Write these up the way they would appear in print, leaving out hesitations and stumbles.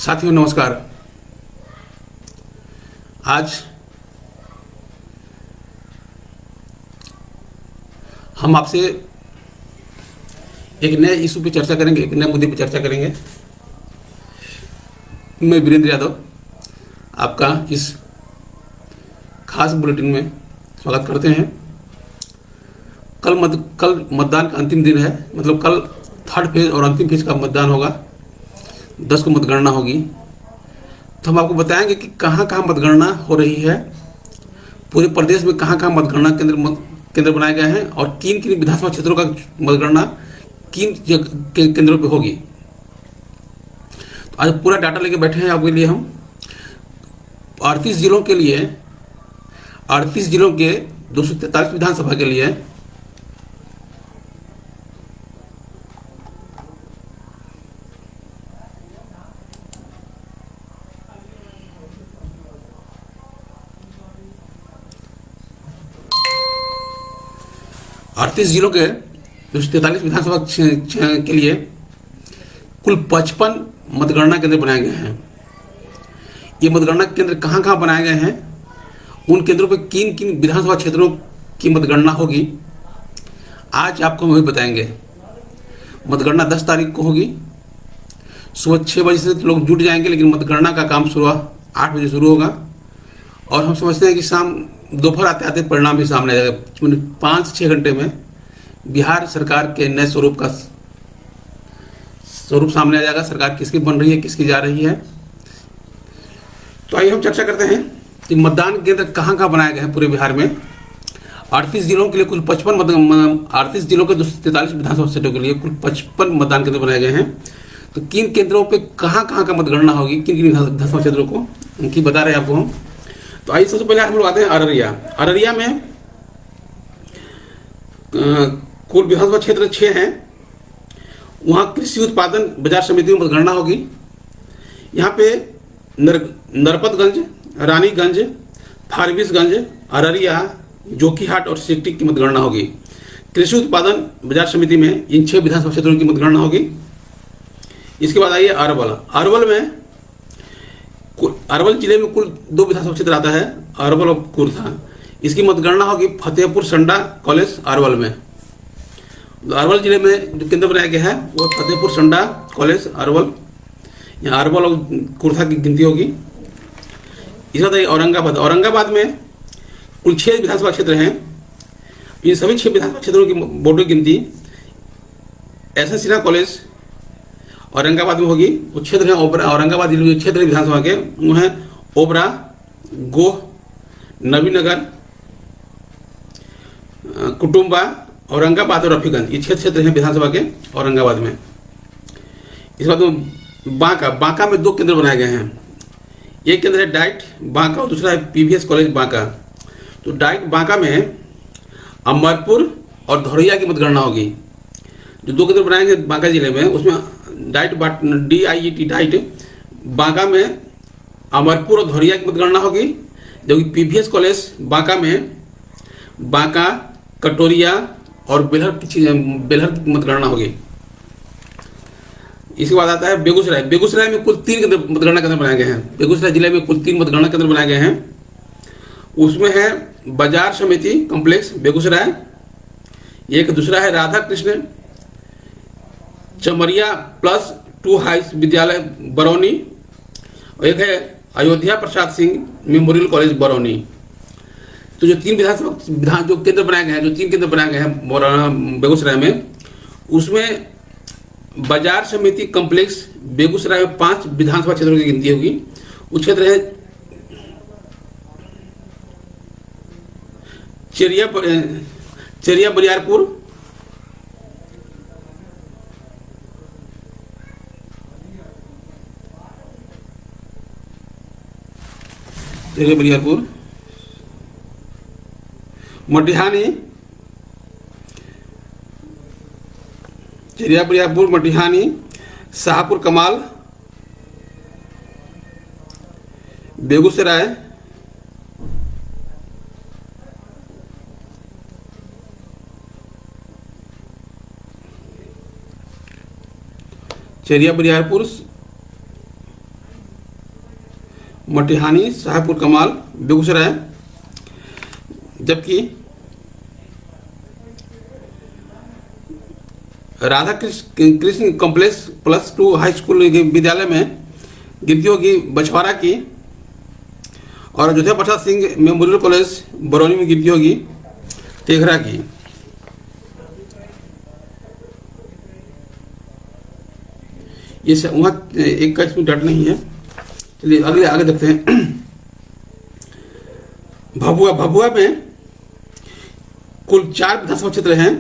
साथियों नमस्कार। आज हम आपसे एक नए इशू पे चर्चा करेंगे, एक नए मुद्दे पे चर्चा करेंगे। मैं वीरेंद्र यादव आपका इस खास बुलेटिन में स्वागत करते हैं। कल मतदान का अंतिम दिन है, मतलब कल थर्ड फेज और अंतिम फेज का मतदान होगा। 10 को मतगणना होगी। तो हम आपको बताएंगे कि कहाँ कहाँ मतगणना हो रही है, पूरे प्रदेश में कहाँ कहाँ मतगणना केंद्र बनाए गए हैं और किन किन विधानसभा क्षेत्रों का मतगणना किन केंद्रों पे होगी। तो आज पूरा डाटा लेके बैठे हैं आपके लिए हम 38 जिलों के लिए, 38 जिलों के 243 विधानसभा के लिए जिलों के 243 विधानसभा के लिए कुल 55 मतगणना केंद्र बनाए गए हैं। ये मतगणना केंद्र कहाँ कहाँ बनाए गए हैं, उन केंद्रों पर किन किन विधानसभा क्षेत्रों की मतगणना होगी, आज आपको हम वही बताएंगे। मतगणना 10 तारीख को होगी। सुबह 6 बजे से लोग जुट जाएंगे, लेकिन मतगणना का काम सुबह 8 बजे शुरू होगा और हम समझते हैं कि शाम दोपहर आते आते परिणाम भी सामने आ जाएगा। 5-6 घंटे में बिहार सरकार के नए स्वरूप सामने आ जाएगा। सरकार किसकी बन रही है, किसकी जा रही है। तो आइए हम चर्चा करते हैं कि मतदान केंद्र कहाँ कहाँ बनाए गए हैं पूरे बिहार में। 38 जिलों के लिए कुल 38 जिलों के 243 विधानसभा सीटों के लिए कुल 55 मतदान केंद्र बनाए गए हैं। तो किन केंद्रों पे कहाँ कहाँ का मतगणना होगी, किन किन विधानसभा क्षेत्रों को, उनकी बता रहे हैं आपको हम। तो आइए सबसे पहले हम लोग आते हैं अररिया में कुल विधानसभा क्षेत्र 6 हैं। वहाँ कृषि उत्पादन बाजार समिति में मतगणना होगी। यहाँ पे नरपतगंज, रानीगंज, फारबिसगंज, अररिया, जोकीहाट और सिकटी की मतगणना होगी। कृषि उत्पादन बाजार समिति में इन 6 विधानसभा क्षेत्रों की मतगणना होगी। इसके बाद आइए अरवल जिले में कुल 2 विधानसभा क्षेत्र आता है, अरवल और कुर्था। इसकी मतगणना होगी फतेहपुर संडा कॉलेज अरवल में। तो अरवल जिले में जो केंद्र बनाया गया है वो फतेहपुर संडा कॉलेज अरवल, यहाँ अरवल और कुर्था की गिनती होगी। इसके बाद औरंगाबाद में कुल 6 विधानसभा क्षेत्र हैं। इन सभी 6 विधानसभा क्षेत्रों की वोटों की गिनती S S Sinha college Aurangabad में होगी। वो क्षेत्र है औरंगाबाद जिले में क्षेत्र विधानसभा के वो हैं ओबरा, गोह, नबीनगर, कुटुम्बा, औरंगाबाद और रफीगंज। ये 6 क्षेत्र हैं विधानसभा के औरंगाबाद में। इस बात बांका में 2 केंद्र बनाए गए हैं। एक केंद्र है डाइट बांका और दूसरा है पीवीएस कॉलेज बांका। तो डाइट बांका में अमरपुर और धौरैया की मतगणना होगी। जो 2 केंद्र बनाए गए बांका जिले में, उसमें डाइट बांका में अमरपुर और धौरैया की मतगणना होगी, जबकि पीवीएस कॉलेज बांका में बांका, कटोरिया और बेलहर की मतगणना होगी। इसके बाद आता है बेगूसराय में कुल 3 मतगणना केंद्र बनाए गए हैं। बेगूसराय जिले में कुल 3 मतगणना केंद्र बनाए गए हैं। उसमें है बाजार समिति कॉम्प्लेक्स बेगूसराय, एक दूसरा है राधा कृष्ण चमरिया +2 हाई विद्यालय बरौनी, और एक है अयोध्या प्रसाद सिंह मेमोरियल कॉलेज बरौनी। तो जो 3 जो केंद्र बनाए गए हैं, जो 3 केंद्र बनाए गए हैं बेगूसराय में, उसमें बाजार समिति कॉम्प्लेक्स बेगूसराय में 5 विधानसभा क्षेत्रों की गिनती होगी। उस क्षेत्र है चेरिया बरियारपुर, मटिहानी, मटिहानी, शाहपुर कमाल, बेगूसराय, चेरिया बरियारपुर, मटिहानी, शाहपुर कमाल, बेगूसराय। जबकि Radha Krishna complex +2 high school विद्यालय में गिनती होगी बछवाड़ा की। और अयोध्या प्रसाद सिंह मेमोरियल कॉलेज बरौनी में गिनती होगी तेघरा की। ये वहाँ एक का इसमें डट नहीं है। चलिए अगले आगे देखते हैं। भभुआ में कुल 4 विधानसभा क्षेत्र हैं।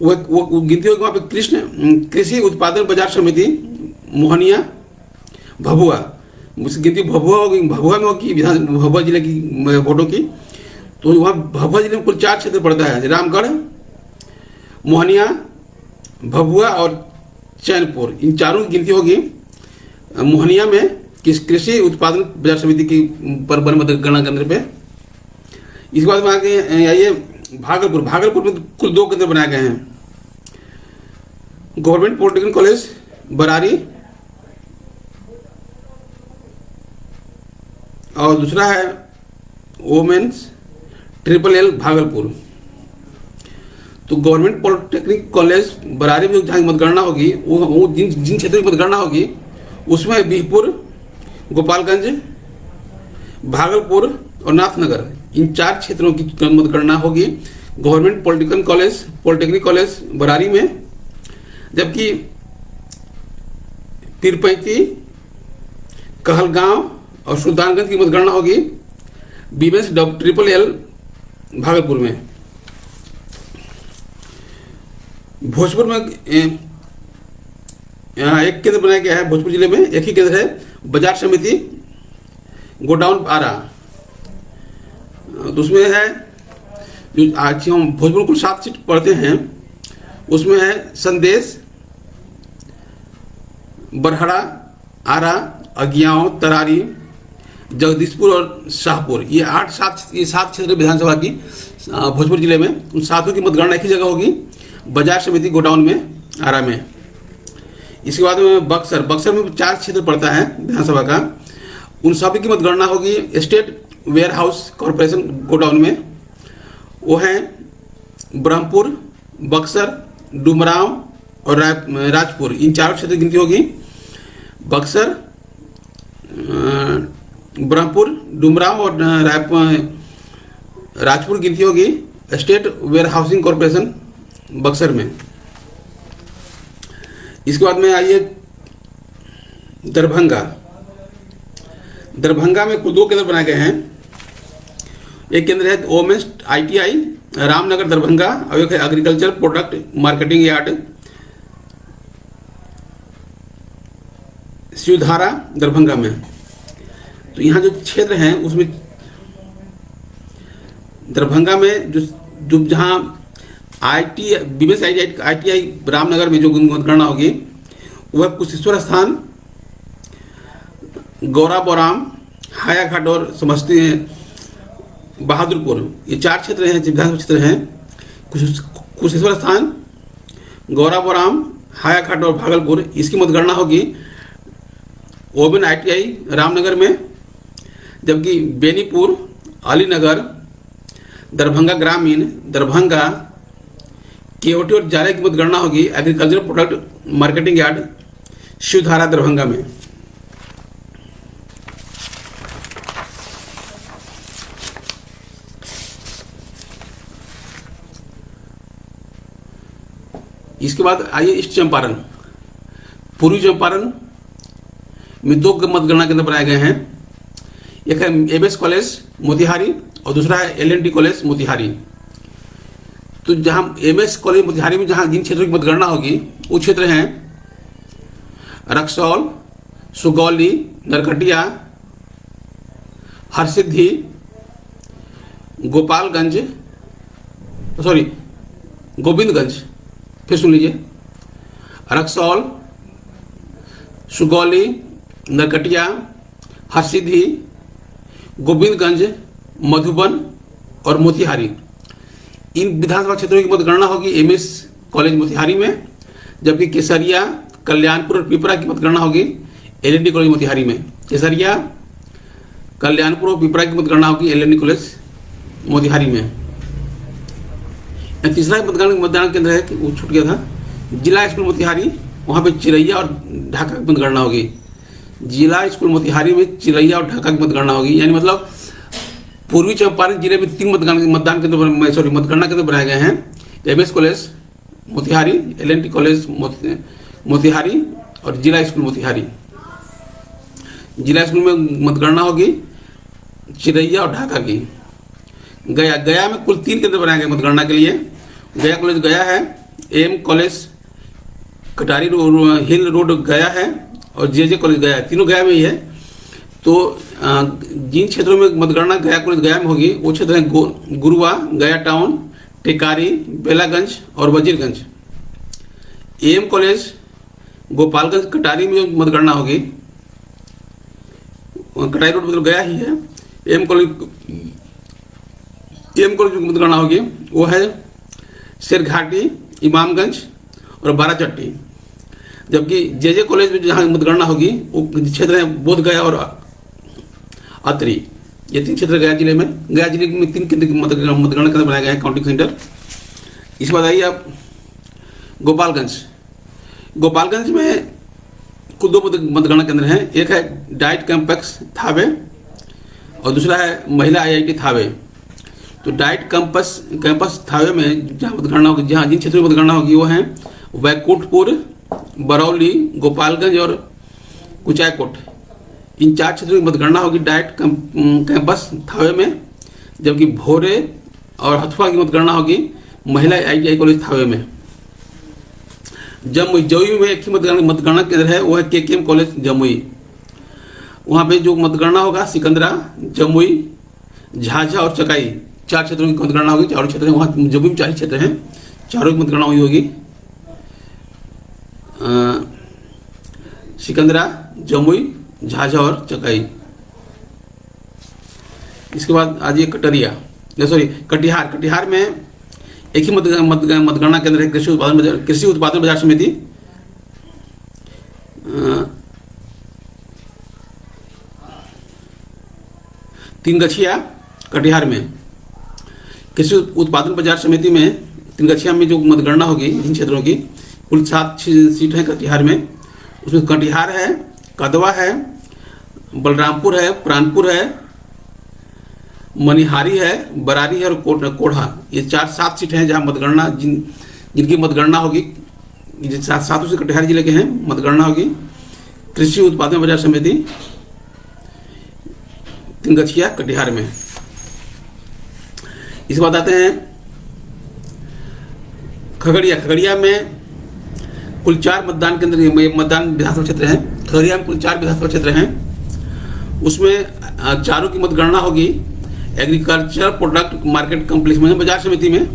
वो गिनती होगी वहाँ पे कृषि उत्पादन बाजार समिति मोहनिया भभुआ, उसकी गिनती भभुआ में होगी भभुआ जिले की वोटों की। तो वहाँ भभुआ जिले में कुल 4 क्षेत्र पड़ता है, रामगढ़, मोहनिया, भभुआ और चैनपुर। इन चारों की गिनती होगी मोहनिया में कृषि उत्पादन बाजार समिति की पर गणना केंद्र पे। इसके बाद में आगे आइए भागलपुर में कुल 2 केंद्र बनाए गए हैं। गवर्नमेंट पॉलिटेक्निक कॉलेज बरारी और दूसरा है वोमेन्स LLL भागलपुर। तो गवर्नमेंट पॉलिटेक्निक कॉलेज बरारी में जहाँ मतगणना होगी वो जिन क्षेत्रों की मतगणना होगी उसमें बिहपुर, गोपालगंज, भागलपुर और नाथनगर, इन 4 क्षेत्रों की मतगणना होगी गवर्नमेंट पॉलिटेक्निक कॉलेज बरारी में। जबकि पीरपैंती, कहलगांव और सुल्तानगंज की मतगणना होगी बीमेंस LLL भागलपुर में। भोजपुर में यहाँ एक केंद्र बनाया गया है। भोजपुर जिले में एक ही केंद्र है, बाजार समिति गोडाउन आरा। तो उसमें है जो आज हम भोजपुर कुल 7 सीट पढ़ते हैं, उसमें है संदेश, बरहड़ा, आरा, अगियाव, तरारी, जगदीशपुर और शाहपुर। ये 7 क्षेत्र विधानसभा की भोजपुर जिले में। उन 7 की मतगणना एक ही जगह होगी, बाजार समिति गोडाउन में, आरा में। इसके बाद में बक्सर में 4 क्षेत्र पड़ता है विधानसभा का। उन सभी की मतगणना होगी state warehouse corporation godown में। वो हैं ब्रह्मपुर, बक्सर, डुमरांव और राजपुर। इन 4 क्षेत्र की गिनती होगी बक्सर, ब्रह्मपुर, डुमरांव और राजपुर गिनती होगी state warehousing corporation Buxar में। इसके बाद में आइए दरभंगा में कुल 2 केंद्र बनाए गए हैं। एक केंद्र है ओमेंस ITI रामनगर दरभंगा और एक है agriculture product marketing yard Shivdhara Darbhanga में। तो यहाँ जो क्षेत्र हैं उसमें दरभंगा में जो जहाँ बीमेंस ITI रामनगर में जो मतगणना होगी वह कुशेश्वर स्थान, गौराबोराम, हायाघाट और समस्ती बहादुरपुर, ये 4 क्षेत्र हैं, विधानसभा क्षेत्र हैं। कुशेश्वर स्थान, गौराबोराम, हायाघाट और भागलपुर। इसकी मतगणना होगी ओमेन ITI रामनगर में। जबकि बेनीपुर, अलीनगर, दरभंगा ग्रामीण, दरभंगा, केवटी और जाले की मतगणना होगी agriculture product marketing yard Shivdhara Darbhanga में। इसके बाद आइए ईस्ट चंपारण। पूर्वी चंपारण में 2 मतगणना केंद्र बनाए गए हैं। एक है MS कॉलेज मोतिहारी और दूसरा है LND कॉलेज मोतिहारी। तो जहां MS कॉलेज मोतिहारी में जहां जिन क्षेत्रों की मतगणना होगी वो क्षेत्र हैं रक्सौल, सुगौली, नरकटिया, हरसिद्धि, गोविंदगंज। फिर सुन लीजिए, रक्सौल, सुगौली, नरकटिया, हरसिद्धि, गोविंदगंज, मधुबन और मोतिहारी। इन विधानसभा क्षेत्रों की मतगणना होगी MS कॉलेज मोतिहारी में। जबकि केसरिया, कल्याणपुर और पिपरा की मतगणना होगी LND कॉलेज मोतिहारी में। केसरिया, कल्याणपुर और पिपरा की मतगणना होगी एल कॉलेज मोतिहारी में। तीसरा मतदान केंद्र है कि वो छूट गया था, जिला स्कूल मोतिहारी, वहाँ पे चिरैया और ढाका की मतगणना होगी। जिला स्कूल मोतिहारी में चिरैया और ढाका की मतगणना होगी। यानी मतलब पूर्वी चंपारण जिले में 3 मतगणना केंद्र बनाए गए हैं। MS college Motihari, LNT college Motihari और जिला स्कूल मोतिहारी। जिला स्कूल में मतगणना होगी चिरैया और ढाका की। गया में कुल 3 केंद्र बनाए गए मतगणना के लिए। गया कॉलेज गया है, एम कॉलेज कटारी हिल रोड गया है और जे कॉलेज गया है, तीनों गया में ही है। तो जिन क्षेत्रों में मतगणना गया कॉलेज गया में होगी वो क्षेत्र हैं गुरुआ, गया टाउन, टेकारी, बेलागंज और वजीरगंज। एम कॉलेज गोपालगंज कटारी में जो मतगणना होगी, कटारी रोड मतलब गया ही है। एम कॉलेज जो मतगणना होगी वो है शेरघाटी, इमामगंज और बाराचट्टी। जबकि जे कॉलेज में जहाँ मतगणना होगी वो क्षेत्र है बोध गया और अतरी। ये 3 क्षेत्र गया जिले में 3 केंद्र की मतगणना केंद्र बनाए गए हैं, काउंटिंग सेंटर। इसके बाद आइए आप गोपालगंज में कुल 2 मतगणना केंद्र हैं। एक है डाइट कैंपस थावे और दूसरा है महिला आईआईटी थावे। तो डाइट कैंपस थावे में जहाँ मतगणना होगी, जहाँ जिन क्षेत्रों में मतगणना होगी वो हैं वैकुंठपुर, बरौली, गोपालगंज और कुचायकोट। इन 4 क्षेत्रों की मतगणना होगी डाइट कैंपस थावे में। जबकि भोरे और हथुआ की मतगणना होगी महिला आईटीआई कॉलेज थावे में। जमुई में एक ही मतगणना केंद्र है, वो है केकेएम कॉलेज जमुई। वहाँ पे जो मतगणना होगा सिकंदरा, जमुई, झाझा और चकाई 4 क्षेत्रों की मतगणना होगी। चारों क्षेत्र हैं वहाँ, जमुई में 4 क्षेत्र हैं, चारों की मतगणना हुई होगी। सिकंदरा, जमुई, झाझा और चकाई। इसके बाद आज ये कटिहार में एक ही मतगणना केंद्र है, कृषि उत्पादन बाजार समिति। तीनगछिया कटिहार में कृषि उत्पादन बाजार समिति में तीनगछिया में जो मतगणना होगी इन क्षेत्रों की, कुल 7 सीट है कटिहार में। उसमें कटिहार है, कदवा है, बलरामपुर है, प्राणपुर है, मनिहारी है, बरारी है और कोढ़ा। ये 7 सीट हैं जहां मतगणना जिनकी मतगणना होगी। 7 से कटिहार जिले के हैं, मतगणना होगी। कृषि उत्पादन बाजार समिति तीनगछिया कटिहार में। इसके बाद आते हैं खगड़िया में कुल 4 मतदान केंद्र विधानसभा क्षेत्र हैं। खगड़िया में कुल 4 विधानसभा क्षेत्र हैं। उसमें चारों की मतगणना होगी एग्रीकल्चर प्रोडक्ट मार्केट कॉम्प्लेक्स में, बाजार समिति में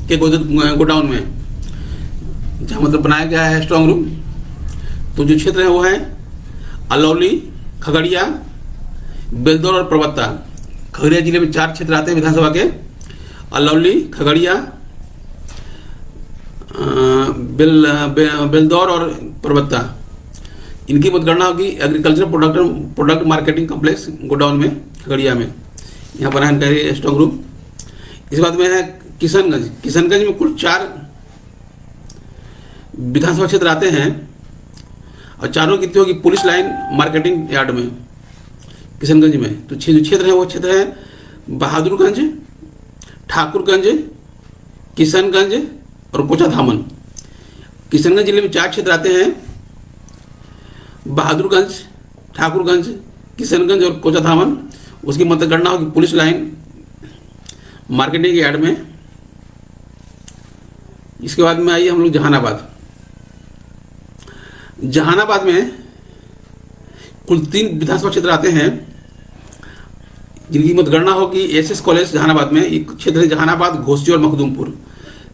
के गोडाउन में, जहाँ मतलब बनाया गया है स्ट्रांग रूम। तो जो क्षेत्र है वो है अलौली, खगड़िया, बेलदौर और परबत्ता। खगड़िया जिले में 4 क्षेत्र आते हैं विधानसभा के, अलौली, खगड़िया, बेलदौर और परबत्ता। इनकी मतगणना होगी agriculture product marketing complex godown में, खगड़िया में। यहाँ पर है स्ट्रांग रूम। इस बाद में है किशनगंज में कुल 4 विधानसभा क्षेत्र आते हैं और चारों की होगी पुलिस लाइन मार्केटिंग यार्ड में, किशनगंज में। तो जो क्षेत्र है वो क्षेत्र है बहादुरगंज, ठाकुरगंज, किशनगंज और कोचाधामन। किशनगंज जिले में 4 क्षेत्र आते हैं, बहादुरगंज, ठाकुरगंज, किशनगंज और कोचाधामन। उसकी मतगणना होगी पुलिस लाइन मार्केटिंग यार्ड में। इसके बाद में आइए हम लोग जहानाबाद में कुल 3 विधानसभा क्षेत्र आते हैं जिनकी मतगणना होगी एसएस कॉलेज जहानाबाद में। एक क्षेत्र है जहानाबाद, घोसी और मखदूमपुर।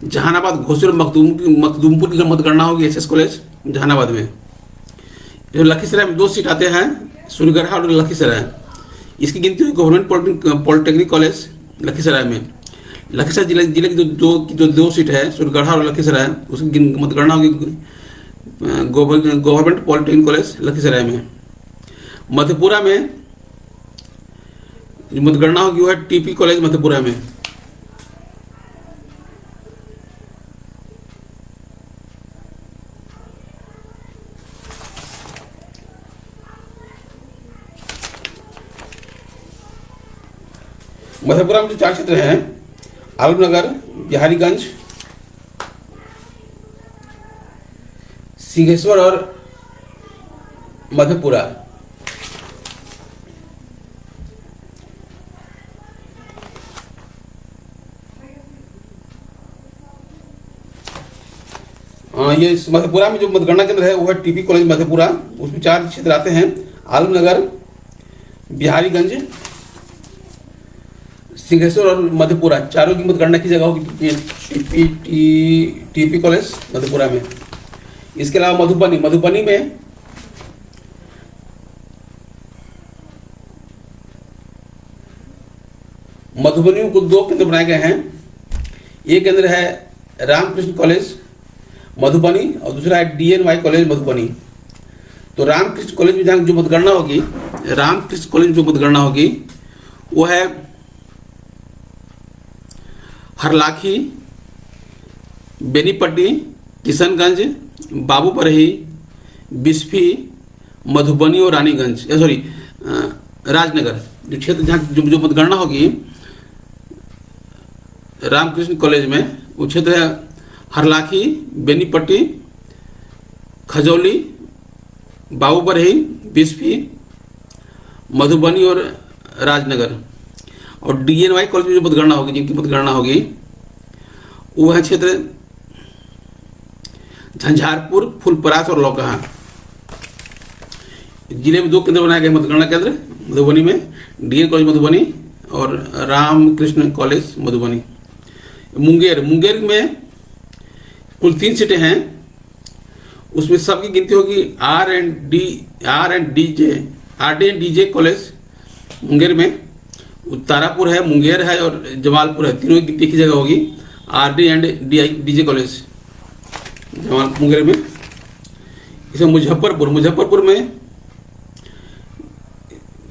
जहानाबाद, घोसी और मखदूमपुर की मतगणना होगी एसएस कॉलेज जहानाबाद में। लखीसराय में 2 सीट आते हैं, सूर्यगढ़ा और लखीसराय। इसकी गिनती हुई गवर्नमेंट पॉलिटेक्निक कॉलेज लखीसराय में। लखीसराय जिले की जो 2 सीट है, सूर्यगढ़ा और लखीसराय, उसकी मतगणना होगी गवर्नमेंट पॉलिटेक्निक कॉलेज लखीसराय में। मधेपुरा में जो मतगणना होगी वो है टीपी कॉलेज मधेपुरा में। मधेपुरा में जो 4 क्षेत्र हैं, आलमनगर, बिहारीगंज, सिंहेश्वर और मधेपुरा। ये मधेपुरा में जो मतगणना केंद्र है वो है टीपी कॉलेज मधेपुरा। उसमें 4 क्षेत्र आते हैं, आलमनगर, बिहारीगंज, सिंहेश्वर और मधेपुरा। चारों की मतगणना की जगह होगी टीपी कॉलेज मधेपुरा में। इसके अलावा मधुबनी में कुल 2 केंद्र बनाए गए हैं। एक केंद्र है रामकृष्ण कॉलेज मधुबनी और दूसरा है DNY कॉलेज मधुबनी। तो रामकृष्ण कॉलेज में जहाँ जो मतगणना होगी, रामकृष्ण कॉलेज में जो मतगणना होगी वो है हरलाखी, बेनीपट्टी, किशनगंज, बाबूपरही, बिस्फी, मधुबनी और रानीगंज, राजनगर। जो क्षेत्र जहाँ जो मतगणना होगी रामकृष्ण कॉलेज में, वो क्षेत्र है हरलाखी, बेनीपट्टी, खजौली, बाबूपरही, बिस्फी, मधुबनी और राजनगर। और DNY कॉलेज में जो मतगणना होगी, जिनकी मतगणना होगी वो है क्षेत्र झंझारपुर, फुलपरास और लौकहा। जिले में 2 केंद्र बनाए गए मतगणना केंद्र मधुबनी में, DN कॉलेज मधुबनी और रामकृष्ण कॉलेज मधुबनी। मुंगेर में कुल 3 सीटें हैं। उसमें सबकी गिनती होगी RD&DJ कॉलेज मुंगेर में। तारापुर है, मुंगेर है और जमालपुर है, तीनों की गिनती की जगह होगी RD&DJ कॉलेज मुंगेर में। इसमें मुजफ्फरपुर में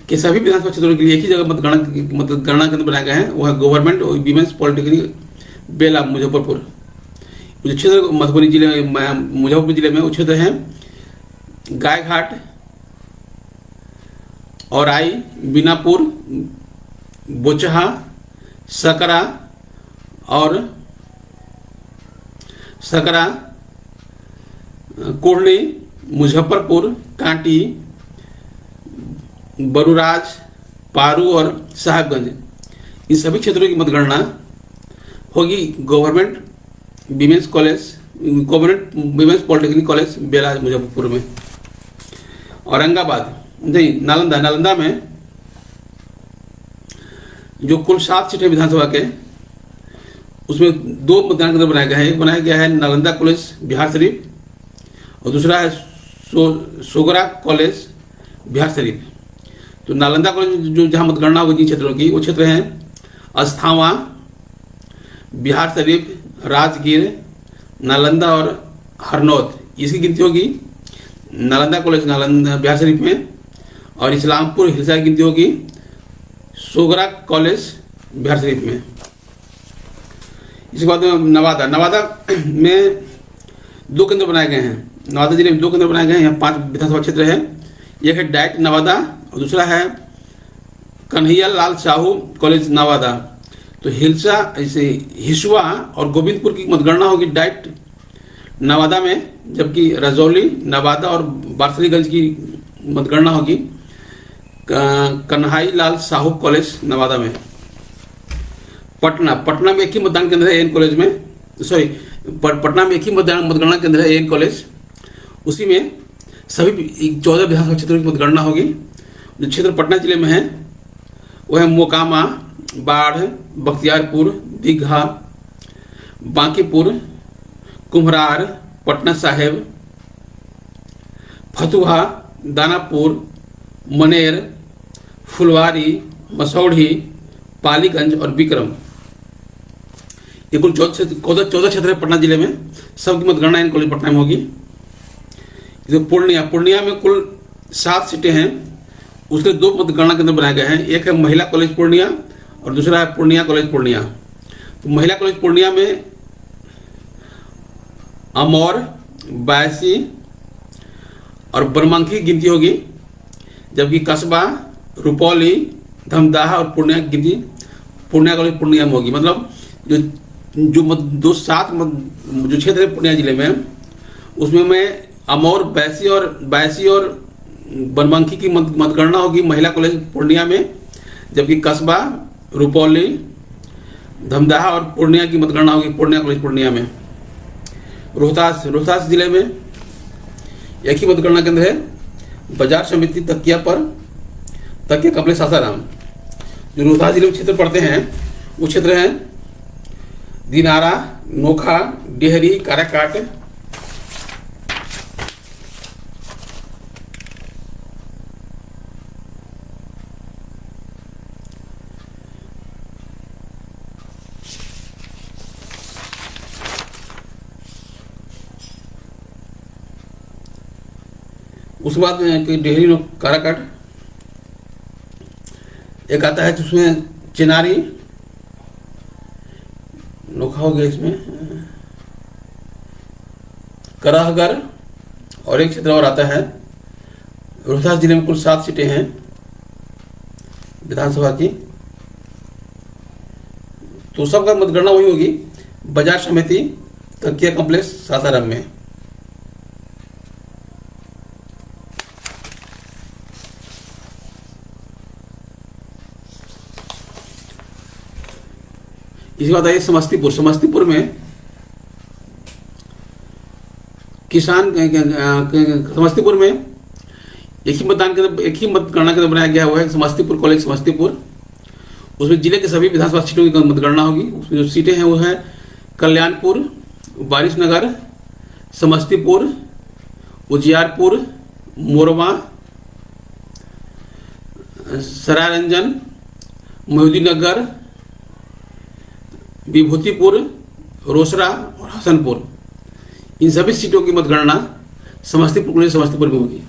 के सभी विधानसभा क्षेत्रों के लिए एक ही जगह मतगणना केंद्र बनाए गए हैं, वो है गवर्नमेंट वीमेंस पॉलिटेक्निक बेला मुजफ्फरपुर। जो क्षेत्र मधुबनी जिले में, मुजफ्फरपुर जिले में वो क्षेत्र हैं गायघाट, औराई, बीनापुर, बोचहा, सकरा, कोढ़ली, मुजफ्फरपुर, कांटी, बरूराज, पारू और साहिबगंज। इन सभी क्षेत्रों की मतगणना होगी गवर्नमेंट वीमेंस पॉलिटेक्निक कॉलेज बेला मुजफ्फरपुर में। औरंगाबाद नहीं, नालंदा में जो कुल 7 सीटें विधानसभा के, उसमें 2 मतदान केंद्र बनाए गए हैं। एक बनाया गया है नालंदा कॉलेज बिहार शरीफ और दूसरा है सोगरा कॉलेज बिहार शरीफ। तो नालंदा कॉलेज जो जहाँ मतगणना होगी जिन क्षेत्रों की, वो क्षेत्र हैं अस्थावा, बिहार शरीफ, राजगीर, नालंदा और हरनौत। इसकी गिनती होगी नालंदा कॉलेज बिहार शरीफ में, और इस्लामपुर हिलसा की गिनती होगी सोगरा कॉलेज बिहार शरीफ में। इसके बाद नवादा में 2 केंद्र बनाए गए हैं। नवादा जिले में 2 केंद्र बनाए गए हैं। यहाँ 5 विधानसभा क्षेत्र है। एक है डाइट नवादा और दूसरा है कन्हैया लाल साहू कॉलेज नवादा। तो हिसुआ और गोविंदपुर की मतगणना होगी डाइट नवादा में, जबकि रजौली, नवादा और बारसलीगंज की मतगणना होगी कन्हैया लाल साहू कॉलेज नवादा में। पटना में एक ही मतदान केंद्र है AN कॉलेज में, पटना में एक ही मतगणना केंद्र है AN कॉलेज। उसी में सभी 14 विधानसभा क्षेत्रों की मतगणना होगी। जो क्षेत्र पटना जिले में है वो है मोकामा, बाढ़, बख्तियारपुर, दीघा, बांकीपुर, कुम्हरार, पटना साहिब, फतुहा, दानापुर, मनेर, फुलवारी, मसौढ़ी, पालीगंज और विक्रम। ये कुल 14 क्षेत्र है पटना जिले में। सबकी मतगणना इन कॉलेज पटना में होगी। पूर्णिया में कुल 7 सीटें हैं। उसके दो मतगणना केंद्र बनाए गए हैं। एक है महिला कॉलेज पूर्णिया और दूसरा है पूर्णिया कॉलेज पूर्णिया। तो महिला कॉलेज पूर्णिया में अमौर, बायसी और बनमनखी गिनती होगी, जबकि कस्बा, रुपौली, धमदाहा और पूर्णिया की गिनती पूर्णिया कॉलेज पूर्णिया में होगी। मतलब जो जो 7 जो क्षेत्र है पूर्णिया जिले में, उसमें में अमौर, बायसी और बनमनखी की मतगणना होगी महिला कॉलेज पूर्णिया में, जबकि कस्बा, रुपौली, धमदाहा और पूर्णिया की मतगणना होगी पूर्णिया कॉलेज पूर्णिया में। रोहतास जिले में एक ही मतगणना केंद्र है, बाजार समिति तकिया कॉम्प्लेक्स सासाराम। जो रोहतास जिले में क्षेत्र पड़ते हैं वो क्षेत्र हैं दिनारा, नोखा, डेहरी, काराकाट, उसके बाद में डेहरी, काराकाट एक आता है, जिसमें चिनारी, नोखा हो गया, इसमें कराहगर और एक क्षेत्र और आता है। रोहतास जिले में कुल 7 सीटें हैं विधानसभा की। तो सबका मतगणना वही होगी बाजार समिति तकिया कॉम्प्लेक्स सासाराम में। इसके बाद आइए समस्तीपुर में समस्तीपुर में एक ही मतगणना केंद्र बनाया गया हुआ है, समस्तीपुर कॉलेज समस्तीपुर। उसमें जिले के सभी विधानसभा सीटों की मतगणना होगी। उसमें जो सीटें हैं वो है कल्याणपुर, वारिसनगर, समस्तीपुर, उजियारपुर, मोरवा, सरायरंजन, मोहिउद्दीननगर, विभूतिपुर, रोसड़ा और हसनपुर। इन सभी सीटों की मतगणना समस्तीपुर में होगी।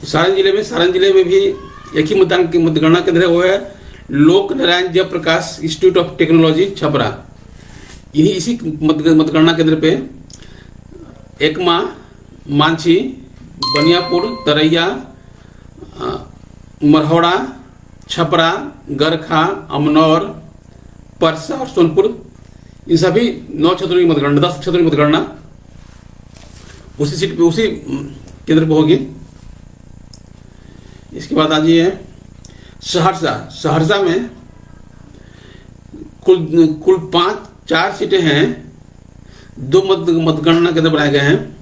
सारण जिले में भी एक ही मतगणना केंद्र है, वो है Lok Narayan Jayaprakash institute of technology Chhapra. इसी मतगणना केंद्र पे एकमा, मांझी, बनियापुर, तरैया, मरहौड़ा, छपरा, गरखा, अमनौर, परसा और सोनपुर, इन सभी 9 क्षेत्रों की मतगणना, 10 क्षेत्रों की मतगणना उसी सीट पे, उसी केंद्र पे होगी। इसके बाद आ जाइए सहरसा में कुल 4 सीटें हैं। 2 मतगणना केंद्र बनाए गए हैं,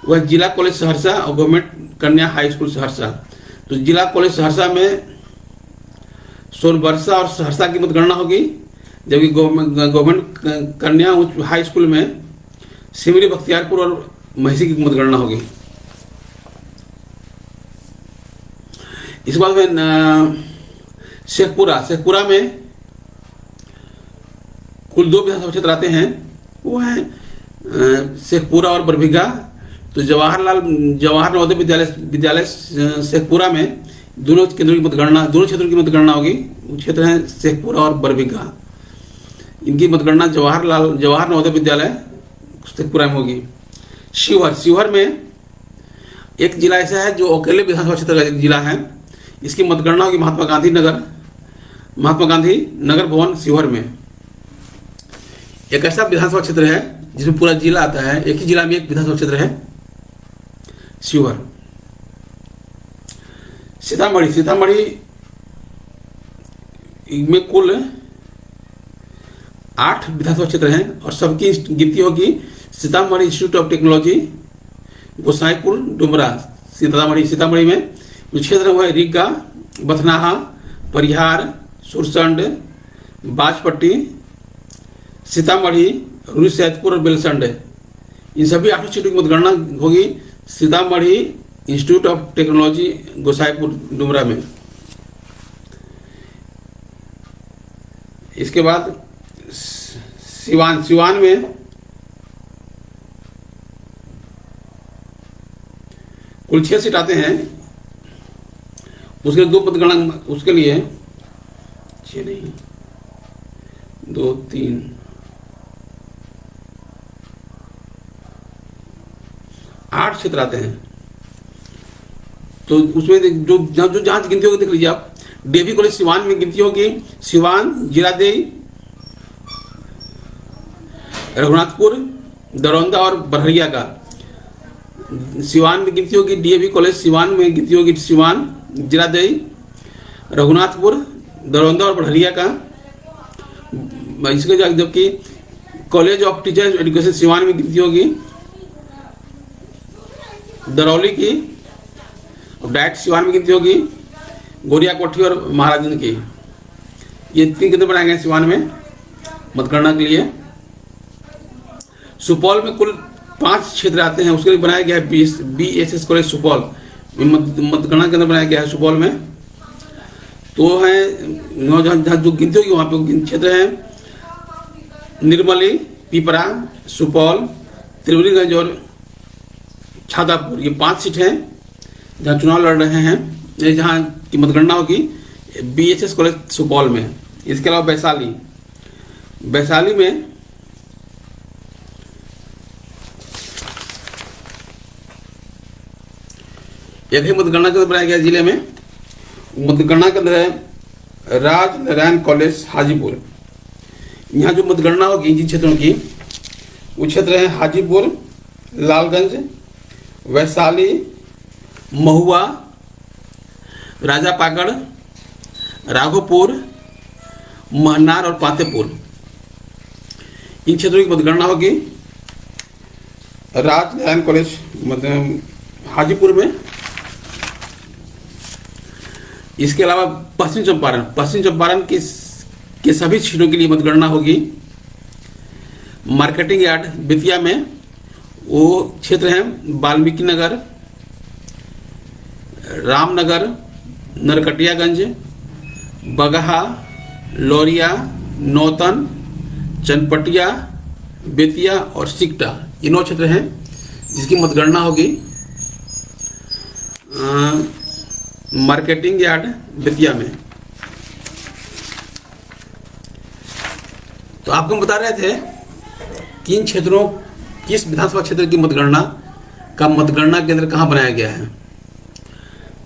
वह जिला कॉलेज सहरसा और गवर्नमेंट कन्या हाई स्कूल सहरसा। तो जिला कॉलेज सहरसा में सोनबरसा और सहरसा की मतगणना होगी, जबकि गवर्नमेंट कन्या उच्च हाई स्कूल में सिमरी, बख्तियारपुर और महिसी की मतगणना होगी। इस बात में शेखपुरा में कुल 2 विधानसभा क्षेत्र आते हैं, वो है शेखपुरा और बरबीघा। तो जवाहर नवोदय विद्यालय शेखपुरा में दोनों क्षेत्रों की मतगणना होगी। क्षेत्र हैं शेखपुरा और बरबीघा। इनकी मतगणना जवाहर नवोदय विद्यालय शेखपुरा में होगी। शिवहर में एक जिला ऐसा है जो अकेले विधानसभा क्षेत्र का एक जिला है। इसकी मतगणना होगी महात्मा गांधी नगर भवन शिवहर में। एक ऐसा विधानसभा क्षेत्र है जिसमें पूरा जिला आता है, एक ही जिला में एक विधानसभा क्षेत्र है शिवहर। सीतामढ़ी में कुल 8 विधानसभा क्षेत्र हैं और सबकी गिनती होगी Sitamarhi institute of technology, Gosaipur, Dumra. Sitamarhi में जो क्षेत्र है वो है रीगा, बथनाहा, परिहार, सुरसंड, बाजपट्टी, सीतामढ़ी, रुई-सैदपुर और बेलसंड। इन सभी 8 सीटों की मतगणना होगी Sitamarhi institute of technology, Gosaipur, Dumra में। इसके बाद सिवान में कुल 6 सीट आते हैं। उसके लिए 2 मतगणना, उसके लिए 6 नहीं 2 3 8 क्षेत्र आते हैं। तो उसमें जो जहाँ गिनती होगी देख लीजिए आप। डीएवी कॉलेज सिवान में गिनती होगी सिवान, जीरादेई, रघुनाथपुर, दरौंदा और बरहरिया का। सिवान में गिनती होगी डीएवी कॉलेज सिवान में गिनती होगी सिवान, जीरादेई, रघुनाथपुर, दरौंदा और बरहरिया का। इसके जबकि college of teacher education Siwan में गिनती होगी दरौली की, डाइट सिवान में गिनती होगी गोरिया कोठी और महाराजगंज की। ये 3 केंद्र बनाए गए सिवान में मतगणना के लिए। सुपौल में कुल 5 क्षेत्र आते हैं, उसके लिए बनाया गया है BSS कॉलेज सुपौल, मतगणना केंद्र बनाया गया है सुपौल में। तो है जहाँ जो गिनती होगी वहाँ पे क्षेत्र है निर्मली, पिपरा, सुपौल, त्रिवेणीगंज और छातापुर। ये 5 सीट हैं जहाँ चुनाव लड़ रहे हैं, जहाँ की मतगणना होगी BSS कॉलेज सुपौल में। इसके अलावा वैशाली में एक ही मतगणना केंद्र बनाया गया जिले में। मतगणना केंद्र है राज नारायण कॉलेज हाजीपुर। यहाँ जो मतगणना होगी जिन क्षेत्रों की, वो क्षेत्र है हाजीपुर, लालगंज, वैशाली, महुआ, राजापाकड़, राघोपुर, महनार और पातेपुर। इन क्षेत्रों की मतगणना होगी राज नारायण कॉलेज मतलब हाजीपुर में। इसके अलावा पश्चिम चंपारण के सभी सीटों के लिए मतगणना होगी मार्केटिंग यार्ड बेतिया में। वो क्षेत्र है वाल्मीकि नगर, रामनगर, नरकटियागंज, बगहा, लौरिया, नौतन, चनपटिया, बेतिया और सिकटा। ये 9 क्षेत्र हैं जिसकी मतगणना होगी मार्केटिंग यार्ड बेतिया में। तो आपको बता रहे थे किन क्षेत्रों, किस विधानसभा क्षेत्र की मतगणना केंद्र कहाँ बनाया गया है।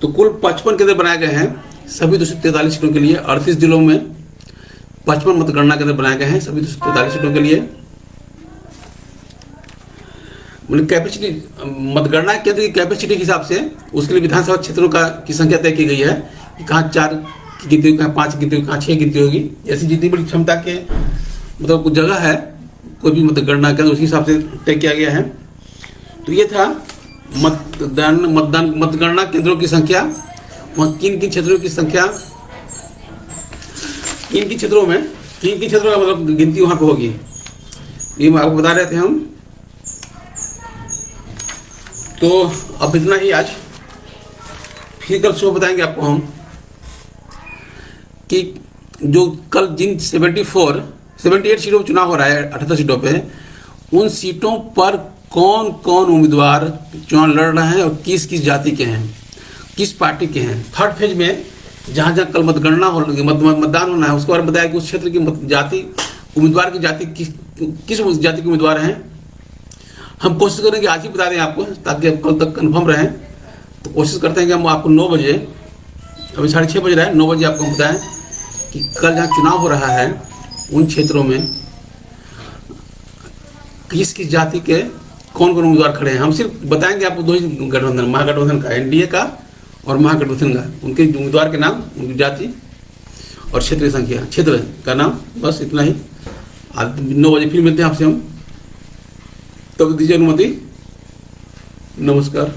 तो कुल 55 केंद्र बनाए गए हैं सभी 243 सीटों के लिए। 38 जिलों में 55 मतगणना केंद्र बनाए गए हैं सभी 243 सीटों के लिए। कैपेसिटी, मतगणना केंद्र की कैपेसिटी के हिसाब से उसके लिए विधानसभा क्षेत्रों की संख्या तय की गई है कि कहाँ 4 की गिनती होगी, कहाँ 5 की गिनती होगी, कहाँ 6 की गिनती होगी। ऐसी जितनी बड़ी क्षमता के मतलब कुछ जगह है कोई भी मतगणना केंद्र उसी हिसाब से तय किया गया है। तो ये था मतगणना केंद्रों की संख्या, वहाँ किन क्षेत्रों की संख्या, किन क्षेत्रों का मतलब गिनती वहाँ पे होगी, ये मैं आपको बता रहे थे हम। तो अब इतना ही आज, फिर कल सुबह बताएंगे आपको हम कि जो कल जिन 78 सीटों पर चुनाव हो रहा है 78 सीटों पे, उन सीटों पर कौन कौन उम्मीदवार चुनाव लड़ रहे हैं और किस किस जाति के हैं, किस पार्टी के हैं। 3rd फेज में जहाँ जहाँ कल मतगणना हो मतदान होना है उसके बारे में बताया कि उस क्षेत्र की जाति उम्मीदवार की जाति किस जाति के उम्मीदवार हैं। हम कोशिश करेंगे आज ही बता दें आपको ताकि आप कल तक कंफर्म रहें। तो कोशिश करते हैं कि हम आपको 9 बजे, अभी 6:30 बज रहा है, 9 बजे आपको हम बताएं कि कल जहाँ चुनाव हो रहा है उन क्षेत्रों में किस किस जाति के कौन कौन उम्मीदवार खड़े हैं। हम सिर्फ बताएंगे आपको 2 ही गठबंधन, महागठबंधन का, NDA का और महागठबंधन का, उनके उम्मीदवार के नाम, उनकी जाति और क्षेत्र संख्या, क्षेत्र का नाम, बस इतना ही। आज 9 बजे फिर मिलते हैं आपसे हम, तब दीजिए अनुमति। नमस्कार।